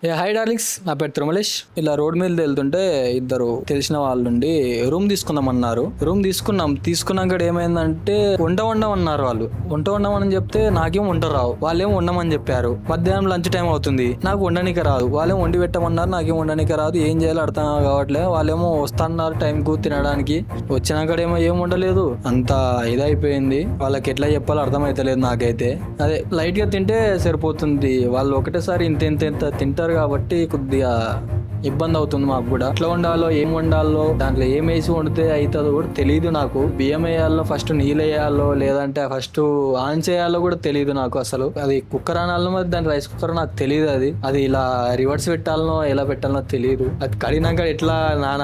Hi darlings, నా పేరు తిరుమలేష్. ఇలా రోడ్ మీద వెళ్తుంటే ఇద్దరు తెలిసిన వాళ్ళ నుండి రూమ్ తీసుకుందామన్నారు. రూమ్ తీసుకున్నాక ఏమైందంటే వంట వండమన్నారు. వాళ్ళు వంట వండమని చెప్తే నాకేం వంట రావు, వాళ్ళేం వండమని చెప్పారు. మధ్యాహ్నం లంచ్ టైం అవుతుంది, నాకు వండనిక రాదు. వాళ్ళేం వండి పెట్టమన్నారు, నాకేం వండనిక రాదు. ఏం చేయాలో అర్థం కావట్లేదు. వాళ్ళేమో వస్తున్నారు టైంకు తినడానికి, వచ్చినాక ఏం వండలేదు. అంత ఇదైపోయింది. వాళ్ళకి ఎట్లా చెప్పాలో అర్థమైతలేదు నాకైతే. అదే లైట్ గా తింటే సరిపోతుంది. వాళ్ళు ఒకటేసారి ఇంత తింటారు కాబట్టి కొద్దిగా ఇబ్బంది అవుతుంది మాకు కూడా. ఎట్లా వండాలో ఏం వండాలో దాంట్లో ఏం వేసి వండితే అవుతుందో కూడా తెలియదు నాకు. బియ్యం వేయాలో ఫస్ట్ నీళ్ళు వేయాలో లేదంటే ఫస్ట్ ఆన్ చేయాలో కూడా తెలియదు నాకు. అసలు అది కుక్కర్ అనాలో మరి దాని రైస్ కుక్కర్ నాకు తెలియదు. అది ఇలా రివర్స్ పెట్టాలనో ఎలా పెట్టాలనో తెలియదు. అది కడిగినాక ఎట్లా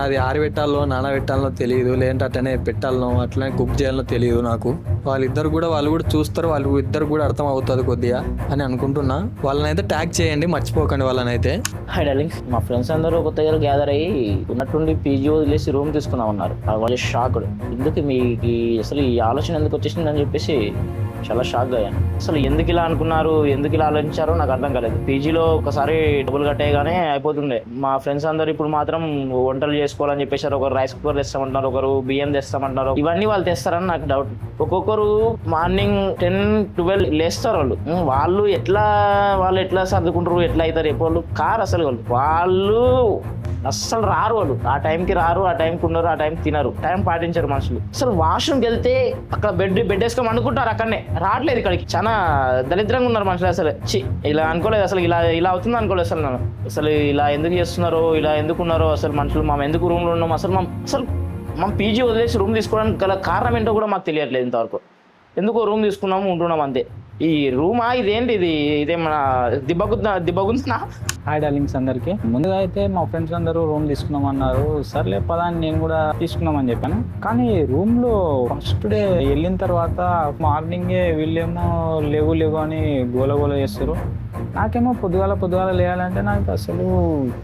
అది ఆరబెట్టాలో నానబెట్టాలనో తెలియదు. లేదంటే అట్లనే పెట్టాలనో అట్లనే కుక్ చేయాలనో తెలియదు నాకు. వాళ్ళు కూడా చూస్తారు, వాళ్ళు ఇద్దరు కూడా అర్థం అవుతుంది కొద్దిగా అని అనుకుంటున్నా. వాళ్ళనైతే ట్యాగ్ చేయండి, మర్చిపోకండి వాళ్ళనైతే. హాయ్ డార్లింగ్స్, మా ఫ్రెండ్స్ అందరూ ఒక దగ్గర గ్యాదర్ అయ్యి ఉన్నట్టుండి పీజీ వదిలేసి రూమ్ తీసుకుందాం ఉన్నారు. వాళ్ళు షాక్డ్. ఎందుకు మీకు అసలు ఈ ఆలోచన ఎందుకు వచ్చేసింది అని చెప్పేసి చాలా షాక్ అయ్యాను. అసలు ఎందుకు ఇలా అనుకున్నారు, ఎందుకు ఇలా ఆలోచించారో నాకు అర్థం కాలేదు. పీజీలో ఒకసారి డబ్బులు కట్టేయగానే అయిపోతుండే. మా ఫ్రెండ్స్ అందరూ ఇప్పుడు మాత్రం వంటలు చేసుకోవాలని చెప్పేసారు. ఒకరు రైస్ కుక్కర్ తెస్తామంటున్నారు, ఒకరు బియ్యం తెస్తామంటున్నారు. ఇవన్నీ వాళ్ళు తెస్తారని నాకు డౌట్. ఒక్కొక్కరు మార్నింగ్ 10-12 లేస్తారు. వాళ్ళు ఎట్లా సర్దుకుంటారు, ఎట్లా అవుతారు ఎప్పుడు కారు అసలు వాళ్ళు అస్సలు రారు. వాళ్ళు ఆ టైంకి రారు, ఆ టైంకి ఉన్నారు, ఆ టైంకి తినరు, టైం పాటించారు మనుషులు. అసలు వాష్రూమ్కి వెళ్తే అక్కడ బెడ్ వేసుకొని అనుకుంటారు, అక్కడనే రావట్లేదు ఇక్కడికి. చాలా దరిద్రంగా ఉన్నారు మనుషులు. అసలు ఇలా అనుకోలేదు, అసలు ఇలా అవుతుంది అనుకోలేదు. అసలు ఇలా ఎందుకు చేస్తున్నారో, ఇలా ఎందుకున్నారో అసలు మనుషులు. మనం ఎందుకు రూమ్లో ఉన్నాం, అసలు మనం పీజీ వదిలేసి రూమ్ తీసుకోవడానికి గల కారణం ఏంటో కూడా మాకు తెలియట్లేదు ఇంతవరకు. ఎందుకో రూమ్ తీసుకున్నాము, ఉంటున్నాం అంతే. ఈ రూమా ఇదేంటి, ఇదేమన్నా దిబ్బగుందా? హాయ్ డార్లింగ్స్ అందరికి. ముందుగా అయితే మా ఫ్రెండ్స్ అందరూ రూమ్ తీసుకున్నామన్నారు. సర్లే పదా అని నేను కూడా తీసుకున్నామని చెప్పాను. కానీ రూమ్ లో ఫస్ట్ డే వెళ్ళిన తర్వాత మార్నింగే వీళ్ళేమో లేవు అని గోల చేస్తారు. నాకేమో పొద్దుగాల లేయాలంటే నాకు అసలు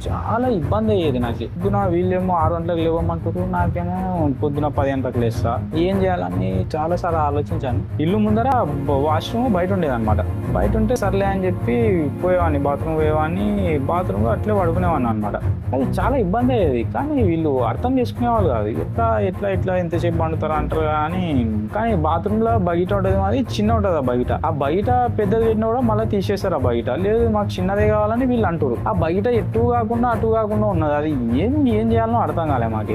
చాలా ఇబ్బంది అయ్యేది. నాకు పొద్దున వీళ్ళేమో 6 గంటలకు లేవమంటారు, నాకేమో పొద్దున 10 గంటలకు లేస్తా. ఏం చేయాలని చాలా సార్లు ఆలోచించాను. ఇల్లు ముందర వాష్రూమ్ బయట ఉండేది అనమాట. బయట ఉంటే సర్లే అని చెప్పి పోయేవాడిని, బాత్రూమ్ పోయేవాడిని, బాత్రూమ్లో అట్లే పడుకునేవాడిని అనమాట. అది చాలా ఇబ్బంది అయ్యేది. కానీ వీళ్ళు అర్థం చేసుకునేవాళ్ళు కాదు. ఎట్లా ఎంతసేపు పండుతారు అంటారు. కానీ బాత్రూంలో బయట ఉంటుంది, మాది చిన్న ఉంటుంది. ఆ బయట పెద్దది పెట్టినా కూడా మళ్ళీ తీసేస్తారు. ఆ బయట లేదు, మాకు చిన్నదే కావాలని వీళ్ళు అంటారు. ఆ బయట అటు కాకుండా ఉన్నది. అది ఏం చేయాలనో అర్థం కాలే మాకు.